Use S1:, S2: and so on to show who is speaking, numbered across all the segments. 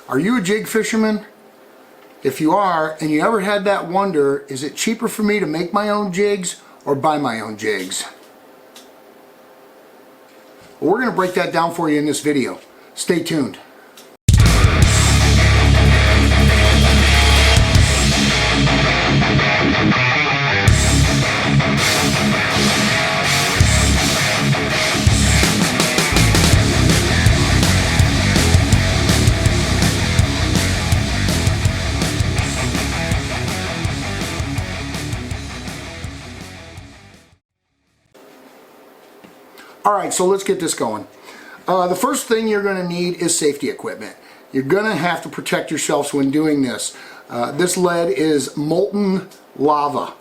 S1: Are you a jig fisherman? If you are, and you ever had that wonder, is it cheaper for me to make my own jigs or buy my own jigs? Well, we're going to break that down for you in this video. Stay tuned. Alright, so let's get this going. The first thing you're going to need is safety equipment. You're going to have to protect yourselves when doing this. This lead is molten lava.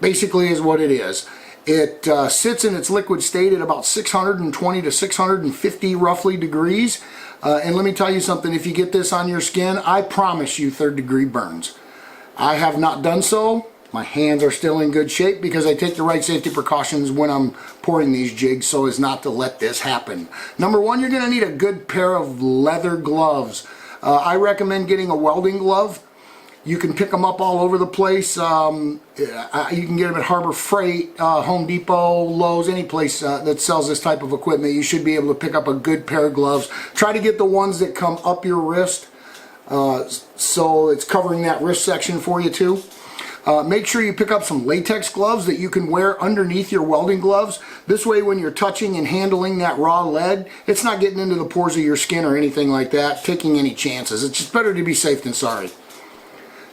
S1: Basically is what it is. It sits in its liquid state at about 620 to 650 roughly degrees. And let me tell you something, if you get this on your skin, I promise you third-degree burns. I have not done so. My hands are still in good shape because I take the right safety precautions when I'm pouring these jigs so as not to let this happen. Number one, you're going to need a good pair of leather gloves. I recommend getting a welding glove. You can pick them up all over the place. You can get them at Harbor Freight, Home Depot, Lowe's, any place that sells this type of equipment. You should be able to pick up a good pair of gloves. Try to get the ones that come up your wrist so it's covering that wrist section for you too. Make sure you pick up some latex gloves that you can wear underneath your welding gloves. This way when you're touching and handling that raw lead, it's not getting into the pores of your skin or anything like that, taking any chances. It's just better to be safe than sorry.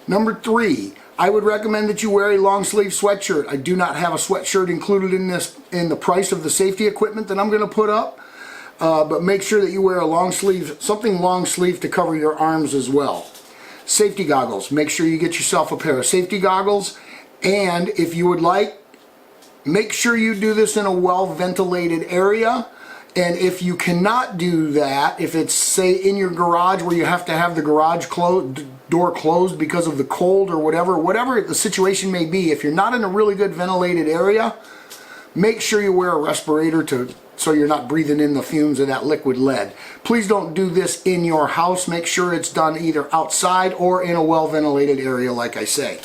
S1: Number three, I would recommend that you wear a long sleeve sweatshirt. I do not have a sweatshirt included in the price of the safety equipment that I'm going to put up. But make sure that you wear a long sleeve, something long sleeve to cover your arms as well. Safety goggles. Make sure you get yourself a pair of safety goggles, and if you would like, make sure you do this in a well-ventilated area. And if you cannot do that, if it's say in your garage where you have to have the garage door closed because of the cold or whatever the situation may be, if you're not in a really good ventilated area, make sure you wear a respirator so you're not breathing in the fumes of that liquid lead. Please don't do this in your house. Make sure it's done either outside or in a well-ventilated area, like I say.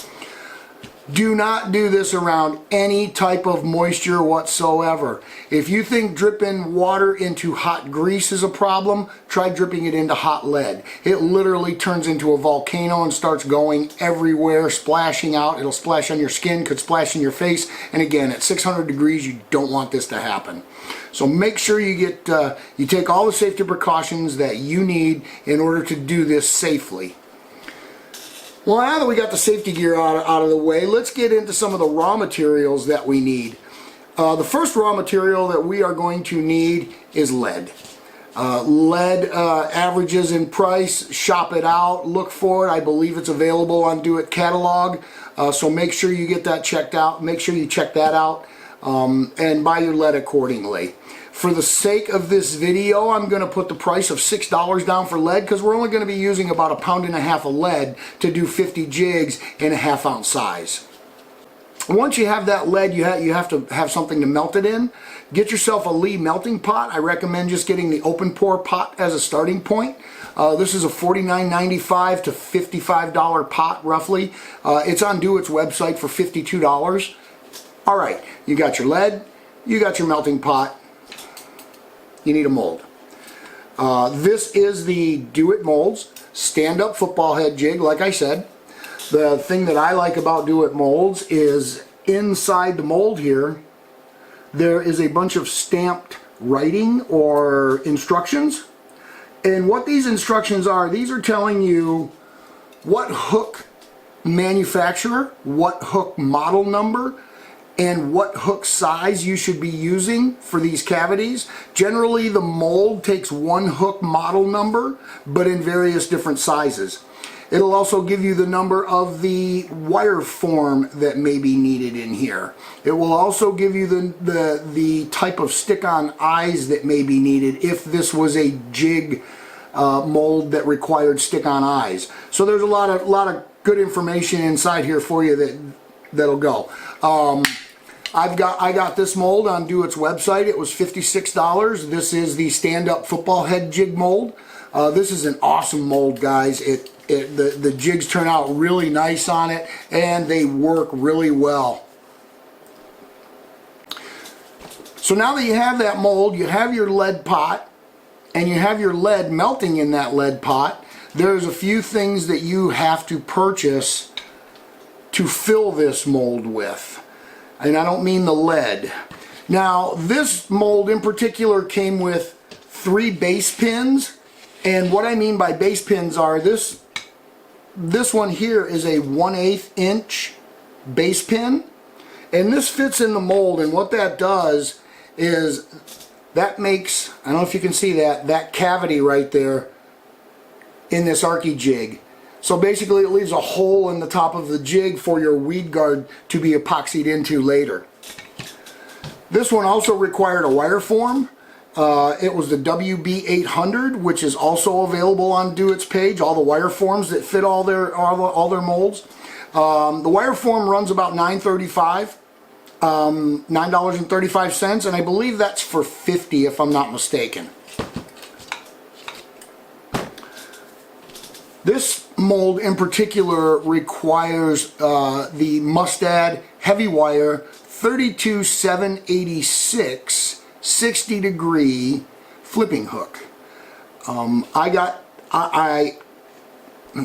S1: Do not do this around any type of moisture whatsoever. If you think dripping water into hot grease is a problem, try dripping it into hot lead. It literally turns into a volcano and starts going everywhere, splashing out. It'll splash on your skin, could splash in your face, and again, at 600 degrees, you don't want this to happen. So make sure you take all the safety precautions that you need in order to do this safely. Well, now that we got the safety gear out of the way, let's get into some of the raw materials that we need. The first raw material that we are going to need is lead. Lead averages in price, shop it out, look for it. I believe it's available on Do It catalog, so make sure you get that checked out. Make sure you check that out and buy your lead accordingly. For the sake of this video, I'm going to put the price of $6 down for lead because we're only going to be using about 1.5 pounds of lead to do 50 jigs in a 1/2 ounce size. Once you have that lead, you have to have something to melt it in. Get yourself a Lee melting pot. I recommend just getting the open pour pot as a starting point. This is a $49.95 to $55 pot roughly. It's on Do It's website for $52. Alright, you got your lead, you got your melting pot. You need a mold. This is the Do It molds, stand-up football head jig, like I said. The thing that I like about Do It molds is inside the mold here, there is a bunch of stamped writing or instructions. And what these instructions are, these are telling you what hook manufacturer, what hook model number, and what hook size you should be using for these cavities. Generally, the mold takes one hook model number, but in various different sizes. It'll also give you the number of the wire form that may be needed in here. It will also give you the type of stick-on eyes that may be needed if this was a jig mold that required stick-on eyes. So there's a lot of good information inside here for you that'll go. I got this mold on Do It's website. It was $56. This is the stand-up football head jig mold. This is an awesome mold, guys. The jigs turn out really nice on it, and they work really well. So now that you have that mold, you have your lead pot, and you have your lead melting in that lead pot, there's a few things that you have to purchase to fill this mold with. And I don't mean the lead. Now, this mold in particular came with 3 base pins, and what I mean by base pins are this one here is a 1/8 inch base pin, and this fits in the mold, and what that does is that makes, I don't know if you can see that cavity right there in this Arky jig. So basically it leaves a hole in the top of the jig for your weed guard to be epoxied into later. This one also required a wire form. It was the WB800, which is also available on Do It's page, all the wire forms that fit all their molds. The wire form runs about $9.35. $9.35, and I believe that's for 50 if I'm not mistaken. This mold in particular requires the Mustad heavy wire 32-786 60-degree flipping hook.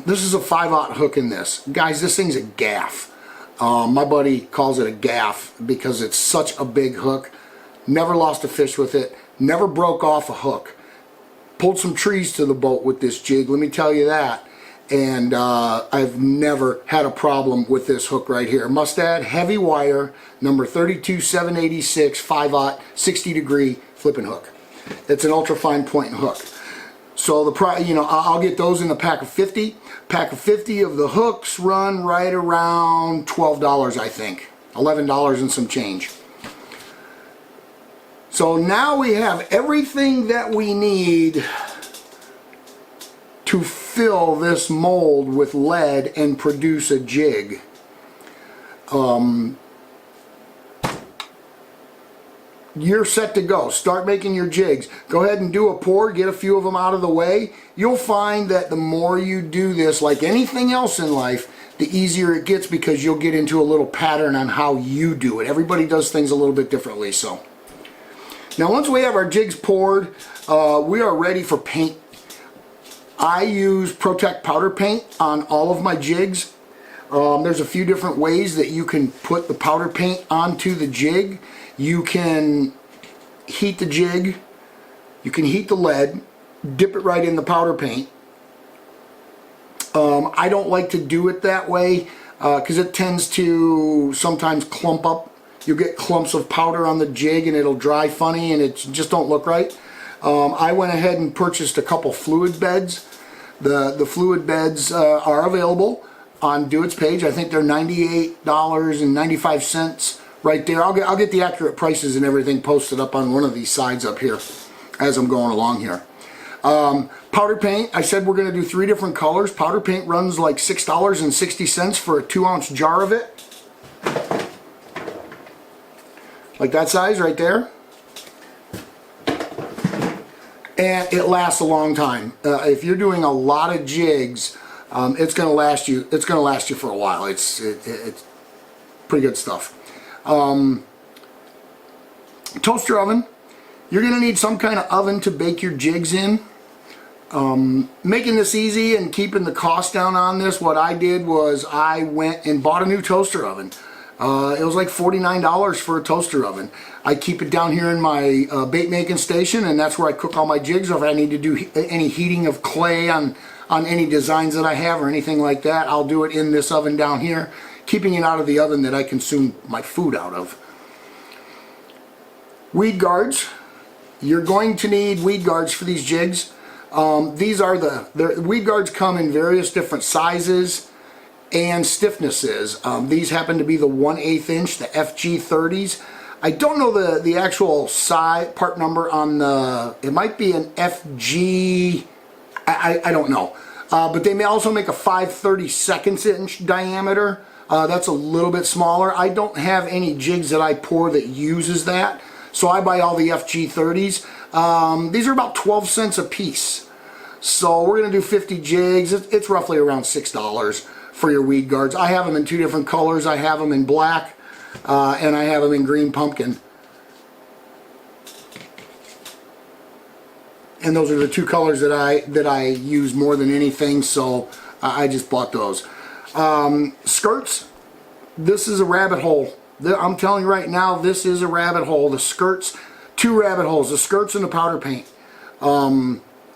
S1: This is a 5/0 hook in this. Guys, this thing's a gaff. My buddy calls it a gaff because it's such a big hook. Never lost a fish with it. Never broke off a hook. Pulled some trees to the boat with this jig, let me tell you that. And I've never had a problem with this hook right here. Mustad heavy wire, number 32-786 5/0 60-degree flipping hook. It's an ultra fine point hook. So the price, you know, I'll get those in a pack of 50. Pack of 50 of the hooks run right around $12, I think. $11 and some change. So now we have everything that we need to fill this mold with lead and produce a jig. You're set to go. Start making your jigs. Go ahead and do a pour, get a few of them out of the way. You'll find that the more you do this, like anything else in life, the easier it gets because you'll get into a little pattern on how you do it. Everybody does things a little bit differently. So now once we have our jigs poured, we are ready for paint. I use Protect powder paint on all of my jigs. There's a few different ways that you can put the powder paint onto the jig. You can heat the jig, you can heat the lead, dip it right in the powder paint. I don't like to do it that way because it tends to sometimes clump up. You'll get clumps of powder on the jig and it'll dry funny and it just don't look right. I went ahead and purchased a couple fluid beds. The fluid beds are available on Do It's page. I think they're $98.95 right there. I'll get the accurate prices and everything posted up on one of these sides up here as I'm going along here. Powder paint, I said we're going to do 3 different colors. Powder paint runs like $6.60 for a 2-ounce jar of it. Like that size right there. And it lasts a long time. If you're doing a lot of jigs, it's going to last you. It's going to last you for a while. It's pretty good stuff. Toaster oven. You're going to need some kind of oven to bake your jigs in. Making this easy and keeping the cost down on this, what I did was I went and bought a new toaster oven. It was like $49 for a toaster oven. I keep it down here in my bait making station, and that's where I cook all my jigs. If I need to do any heating of clay on any designs that I have or anything like that, I'll do it in this oven down here, keeping it out of the oven that I consume my food out of. Weed guards. You're going to need weed guards for these jigs. These are the weed guards come in various different sizes and stiffnesses. These happen to be the 1/8 inch, the FG30s. I don't know the actual size part number on the, it might be an FG, I don't know. But they may also make a 5/32 inch diameter. That's a little bit smaller. I don't have any jigs that I pour that uses that, so I buy all the FG30s. These are about 12 cents a piece. So we're going to do 50 jigs. It's roughly around $6 for your weed guards. I have them in 2 different colors. I have them in black and I have them in green pumpkin. And those are the 2 colors that I use more than anything, so I just bought those. Skirts, this is a rabbit hole. I'm telling you right now, this is a rabbit hole. The skirts, 2 rabbit holes, the skirts and the powder paint.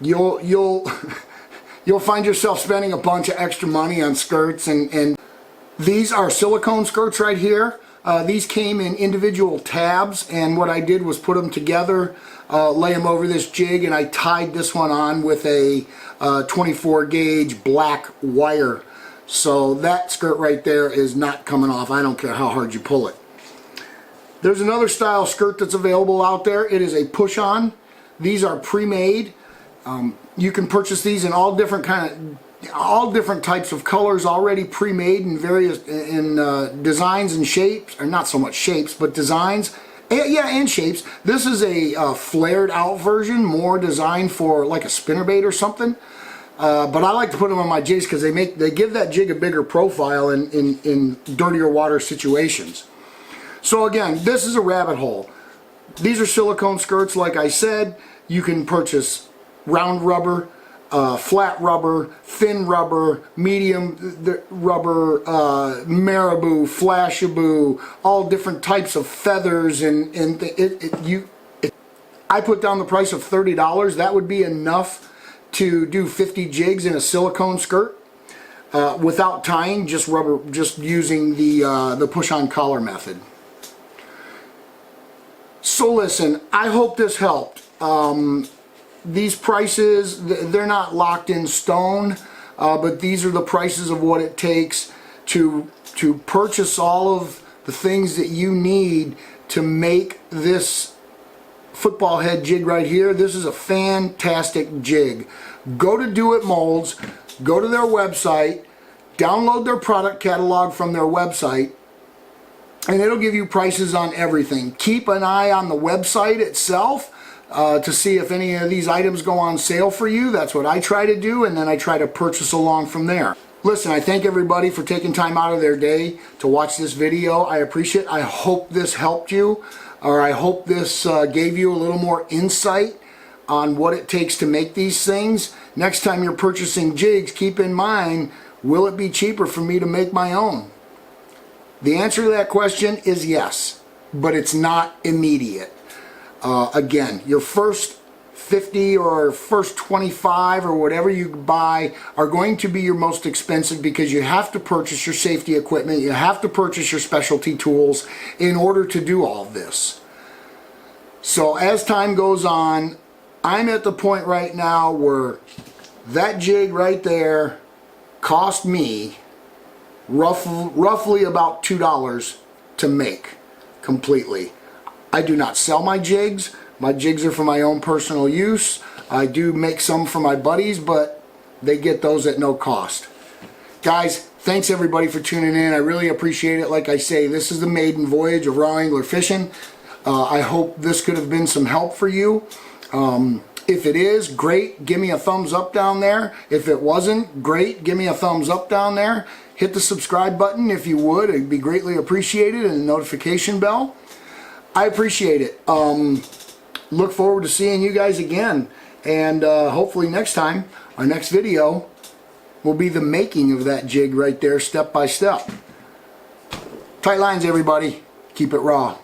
S1: You'll you'll find yourself spending a bunch of extra money on skirts, and these are silicone skirts right here. These came in individual tabs, and what I did was put them together, lay them over this jig, and I tied this one on with a 24 gauge black wire. So that skirt right there is not coming off. I don't care how hard you pull it. There's another style skirt that's available out there. It is a push-on. These are pre-made. You can purchase these in all different types of colors, already pre-made in various designs and shapes, or not so much shapes, but designs. And shapes. This is a flared out version, more designed for like a spinnerbait or something. But I like to put them on my jigs because they give that jig a bigger profile in dirtier water situations. So again, this is a rabbit hole. These are silicone skirts, like I said. You can purchase round rubber, flat rubber, thin rubber, medium rubber, marabou, flashabou, all different types of feathers, and I put down the price of $30. That would be enough to do 50 jigs in a silicone skirt without tying, just using the push-on collar method. So listen, I hope this helped. These prices, they're not locked in stone, but these are the prices of what it takes to purchase all of the things that you need to make this football head jig right here. This is a fantastic jig. Go to Do It Molds, go to their website, download their product catalog from their website, and it'll give you prices on everything. Keep an eye on the website itself to see if any of these items go on sale for you. That's what I try to do, and then I try to purchase along from there. Listen, I thank everybody for taking time out of their day to watch this video. I appreciate it. I hope this helped you, or I hope this gave you a little more insight on what it takes to make these things. Next time you're purchasing jigs, keep in mind, will it be cheaper for me to make my own? The answer to that question is yes, but it's not immediate. Again, your first 50 or first 25 or whatever you buy are going to be your most expensive, because you have to purchase your safety equipment, you have to purchase your specialty tools in order to do all this. So as time goes on, I'm at the point right now where that jig right there cost me roughly about $2 to make completely. I do not sell my jigs. My jigs are for my own personal use. I do make some for my buddies, but they get those at no cost. Guys, thanks everybody for tuning in. I really appreciate it. Like I say, this is the maiden voyage of raw angler fishing. I hope this could have been some help for you. If it is, great. Give me a thumbs up down there. If it wasn't, great. Give me a thumbs up down there. Hit the subscribe button if you would. It'd be greatly appreciated, and the notification bell. I appreciate it. Look forward to seeing you guys again, and hopefully next time, our next video will be the making of that jig right there, step by step. Tight lines, everybody. Keep it raw.